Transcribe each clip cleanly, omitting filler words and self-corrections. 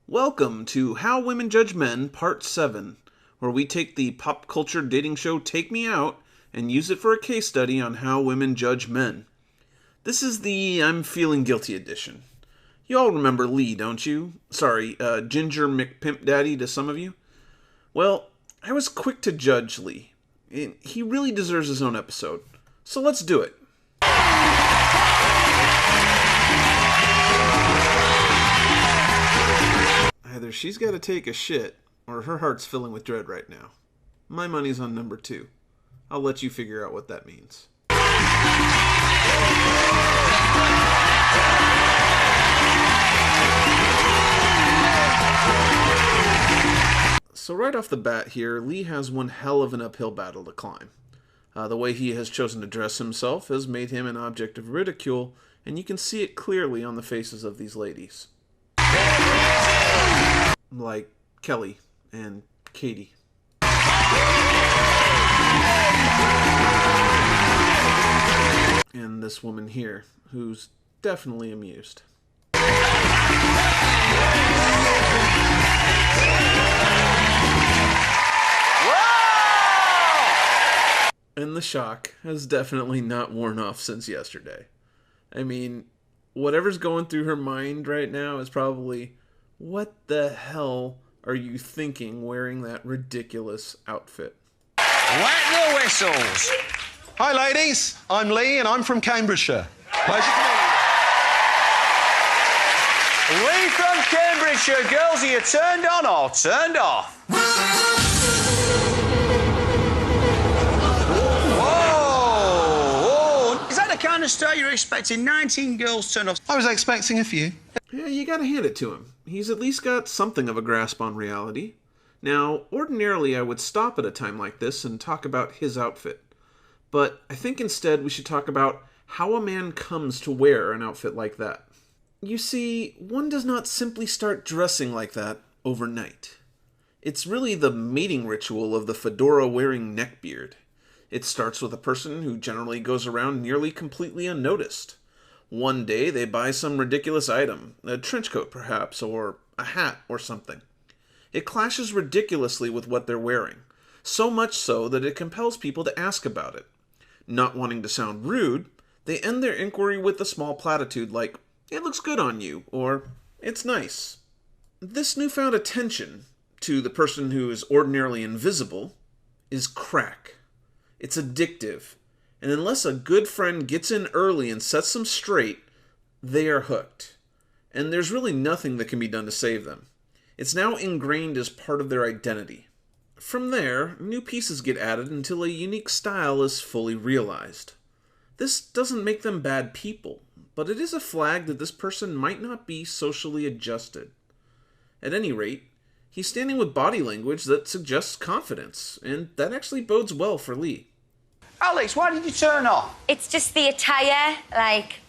Welcome to How Women Judge Men, Part 7, where we take the pop culture dating show Take Me Out and use it for a case study on how women judge men. This is the I'm Feeling Guilty edition. You all remember Lee, don't you? Sorry, Ginger McPimpDaddy to some of you. Well, I was quick to judge Lee. He really deserves his own episode. So let's do it. Either she's got to take a shit, or her heart's filling with dread right now. My money's on number 2. I'll let you figure out what that means. So right off the bat here, Lee has one hell of an uphill battle to climb. The way he has chosen to dress himself has made him an object of ridicule, and you can see it clearly on the faces of these ladies. Like Kelly and Katie. And this woman here, who's definitely amused. And the shock has definitely not worn off since yesterday. I mean, whatever's going through her mind right now is probably, what the hell are you thinking wearing that ridiculous outfit? Whack the whistles! Hi ladies, I'm Lee and I'm from Cambridgeshire. Pleasure to meet you. Lee from Cambridgeshire, girls, are you turned on or turned off? Whoa! Is that the kind of start you're expecting? 19 girls turned off? I was expecting a few. Yeah, you gotta hand it to him. He's at least got something of a grasp on reality. Now, ordinarily I would stop at a time like this and talk about his outfit. But I think instead we should talk about how a man comes to wear an outfit like that. You see, one does not simply start dressing like that overnight. It's really the mating ritual of the fedora-wearing neckbeard. It starts with a person who generally goes around nearly completely unnoticed. One day they buy some ridiculous item, a trench coat perhaps, or a hat or something. It clashes ridiculously with what they're wearing, so much so that it compels people to ask about it. Not wanting to sound rude, they end their inquiry with a small platitude like, "It looks good on you," or "It's nice." This newfound attention to the person who is ordinarily invisible is crack. It's addictive. And unless a good friend gets in early and sets them straight, they are hooked. And there's really nothing that can be done to save them. It's now ingrained as part of their identity. From there, new pieces get added until a unique style is fully realized. This doesn't make them bad people, but it is a flag that this person might not be socially adjusted. At any rate, he's standing with body language that suggests confidence, and that actually bodes well for Lee. Alex, why did you turn off? It's just the attire.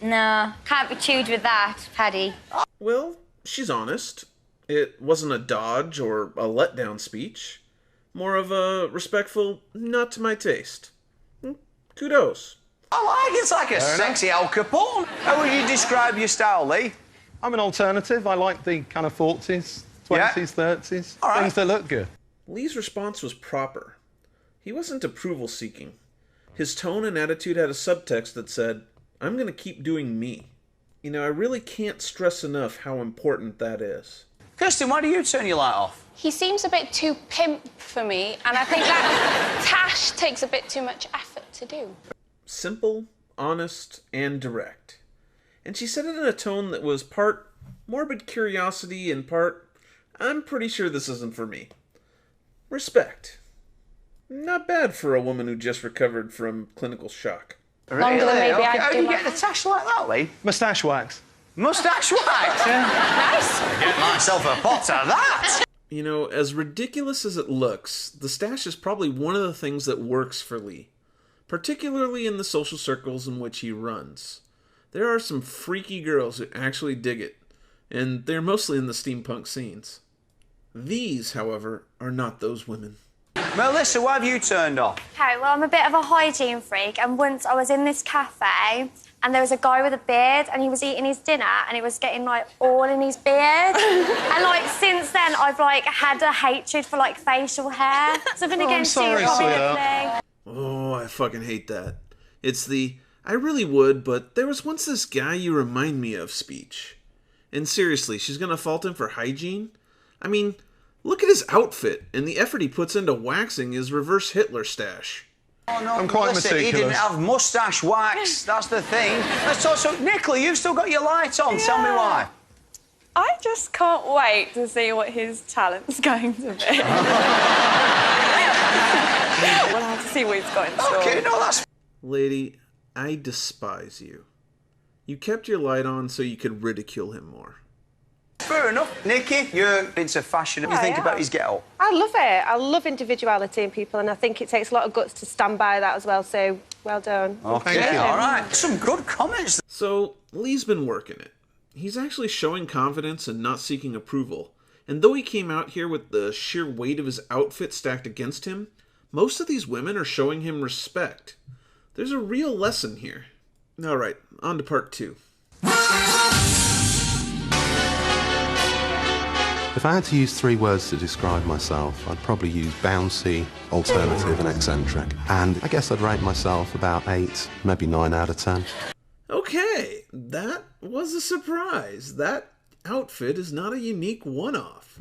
No, can't be chewed with that, Paddy. Well, she's honest. It wasn't a dodge or a letdown speech. More of a respectful, not to my taste. Kudos. I like it. It's like a sexy Al Capone. How would you describe your style, Lee? I'm an alternative. I like the kind of 40s, 20s, 30s. All right. Things that look good. Lee's response was proper. He wasn't approval-seeking. His tone and attitude had a subtext that said, "I'm going to keep doing me." You know, I really can't stress enough how important that is. Kirsten, why do you turn your light off? He seems a bit too pimp for me, and I think that Tash takes a bit too much effort to do. Simple, honest, and direct. And she said it in a tone that was part morbid curiosity and part, "I'm pretty sure this isn't for me." Respect. Not bad for a woman who just recovered from clinical shock. Longer than maybe I'd How do do you my get the tash like that, Lee? Moustache wax. Moustache wax? Nice. Get myself a pot of that. You know, as ridiculous as it looks, the stash is probably one of the things that works for Lee, particularly in the social circles in which he runs. There are some freaky girls who actually dig it, and they're mostly in the steampunk scenes. These, however, are not those women. Melissa, why have you turned off? Okay, well, I'm a bit of a hygiene freak, and once I was in this cafe, and there was a guy with a beard, and he was eating his dinner, and it was getting, like, all in his beard. And, like, since then, I've, like, had a hatred for, like, facial hair. Something against you, probably. Oh, I fucking hate that. It's the, I really would, but there was once this guy you remind me of speech. And seriously, she's gonna fault him for hygiene? I mean, look at his outfit and the effort he puts into waxing his reverse Hitler stash. Oh, no, I'm quite listen, meticulous. He didn't have moustache wax, that's the thing. Let's talk, so, Nicola, you've still got your light on, tell me why. I just can't wait to see what his talent's going to be. We'll have to see what he's got in store. Okay, no, that's... Lady, I despise you. You kept your light on so you could ridicule him more. Fair enough. Nikki, you're into fashion. What do you think about his get-up? I love it. I love individuality in people, and I think it takes a lot of guts to stand by that as well, so well done. Okay, Thank you. all right. Some good comments. So, Lee's been working it. He's actually showing confidence and not seeking approval. And though he came out here with the sheer weight of his outfit stacked against him, most of these women are showing him respect. There's a real lesson here. Alright, on to part 2. If I had to use 3 words to describe myself, I'd probably use bouncy, alternative and eccentric. And I guess I'd rate myself about 8, maybe 9 out of 10. Okay, that was a surprise. That outfit is not a unique one-off.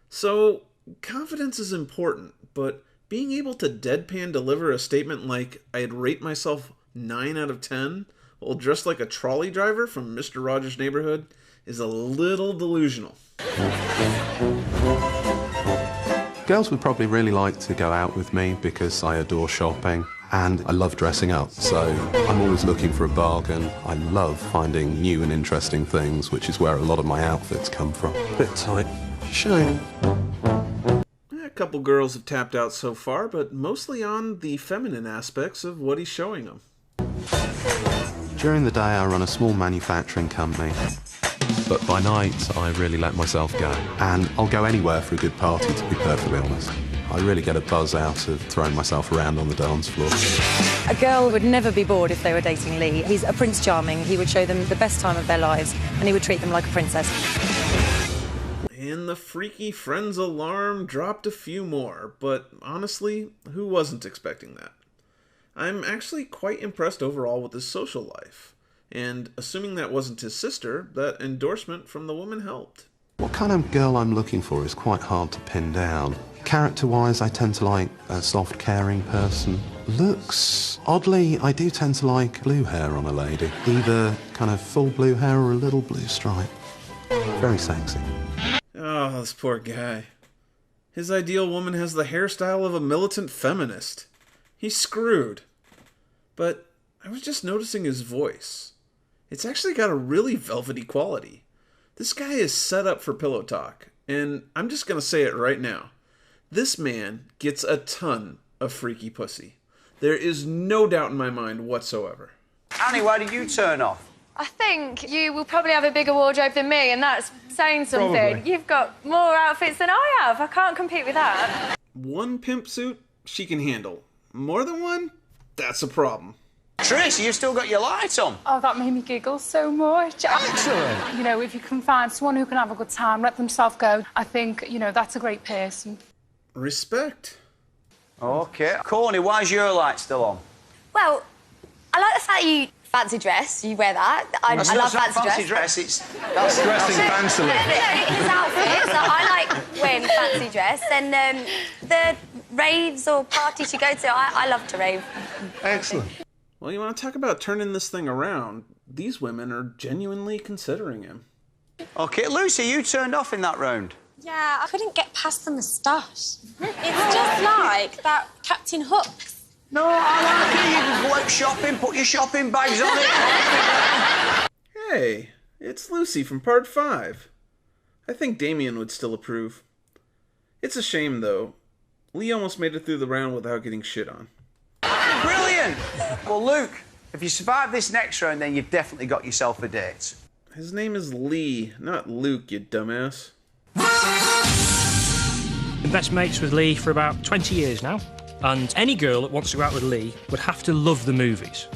So, confidence is important, but being able to deadpan deliver a statement like, I'd rate myself 9 out of 10, while dressed like a trolley driver from Mr. Rogers' Neighborhood, is a little delusional. Girls would probably really like to go out with me because I adore shopping and I love dressing up, so I'm always looking for a bargain. I love finding new and interesting things, which is where a lot of my outfits come from. Bit tight. Shame. A couple girls have tapped out so far, but mostly on the feminine aspects of what he's showing them. During the day I run a small manufacturing company, but by night I really let myself go. And I'll go anywhere for a good party, to be perfectly honest. I really get a buzz out of throwing myself around on the dance floor. A girl would never be bored if they were dating Lee. He's a Prince Charming. He would show them the best time of their lives, and he would treat them like a princess. And the freaky friends alarm dropped a few more, but honestly, who wasn't expecting that? I'm actually quite impressed overall with his social life, and assuming that wasn't his sister, that endorsement from the woman helped. What kind of girl I'm looking for is quite hard to pin down. Character-wise, I tend to like a soft, caring person. Looks, oddly, I do tend to like blue hair on a lady. Either kind of full blue hair or a little blue stripe. Very sexy. Oh, this poor guy. His ideal woman has the hairstyle of a militant feminist. He's screwed. But I was just noticing his voice. It's actually got a really velvety quality. This guy is set up for pillow talk, and I'm just gonna say it right now. This man gets a ton of freaky pussy. There is no doubt in my mind whatsoever. Annie, why did you turn off? I think you will probably have a bigger wardrobe than me, and that's saying something. Probably. You've got more outfits than I have. I can't compete with that. One pimp suit, she can handle. More than one? That's a problem. Tracy, you've still got your light on. Oh, that made me giggle so much. Excellent. You know, if you can find someone who can have a good time, let themselves go, I think, you know, that's a great person. Respect. Okay. Corny, why's your light still on? Well, I like the fact that you fancy dress, you wear that. I love fancy dress. That's Dressing fancily. His outfits, I like wearing fancy dress. And the raves or parties you go to, I love to rave. Excellent. Well, you want to talk about turning this thing around? These women are genuinely considering him. Okay, Lucy, you turned off in that round. Yeah, I couldn't get past the moustache. It's just like that Captain Hook's. No, I like it. You can go out shopping, put your shopping bags on it. Hey, it's Lucy from part 5. I think Damien would still approve. It's a shame, though. Lee almost made it through the round without getting shit on. Brilliant! Well, Luke, if you survive this next round, then you've definitely got yourself a date. His name is Lee, not Luke, you dumbass. Been best mates with Lee for about 20 years now, and any girl that wants to go out with Lee would have to love the movies.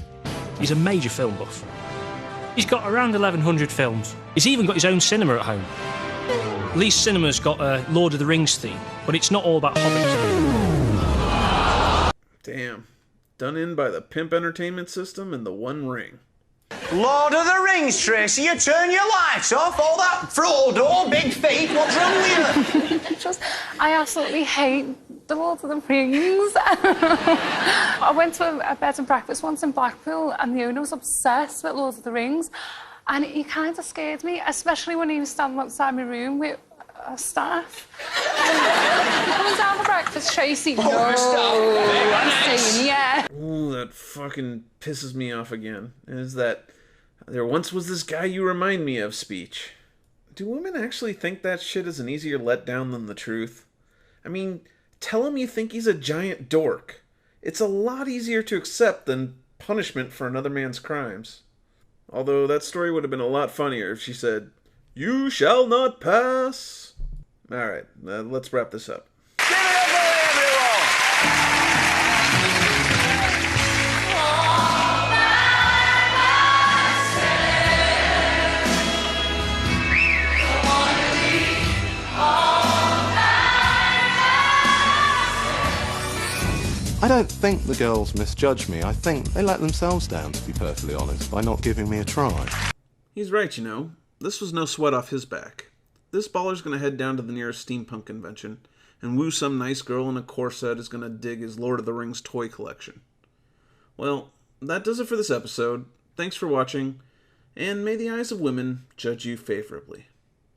He's a major film buff. He's got around 1,100 films. He's even got his own cinema at home. Lee's Cinema's got a Lord of the Rings theme, but it's not all about hobbits. Damn. Done in by the Pimp Entertainment System and the One Ring. Lord of the Rings, Tracy, you turn your lights off, all that Frodo, big feet, what's wrong with you? I absolutely hate the Lord of the Rings. I went to a bed and breakfast once in Blackpool and the owner was obsessed with Lord of the Rings and he kind of scared me, especially when he was standing outside my room with a staff. Coming down for breakfast, Tracy. Oh, no, I'm saying yeah. Ooh, that fucking pisses me off again. Is that there once was this guy you remind me of speech. Do women actually think that shit is an easier letdown than the truth? I mean, tell him you think he's a giant dork. It's a lot easier to accept than punishment for another man's crimes. Although that story would have been a lot funnier if she said, "You shall not pass." Alright, let's wrap this up. Give it up for everyone! I don't think the girls misjudge me. I think they let themselves down, to be perfectly honest, by not giving me a try. He's right, you know. This was no sweat off his back. This baller's gonna head down to the nearest steampunk convention and woo some nice girl in a corset who's gonna dig his Lord of the Rings toy collection. Well, that does it for this episode. Thanks for watching, and may the eyes of women judge you favorably.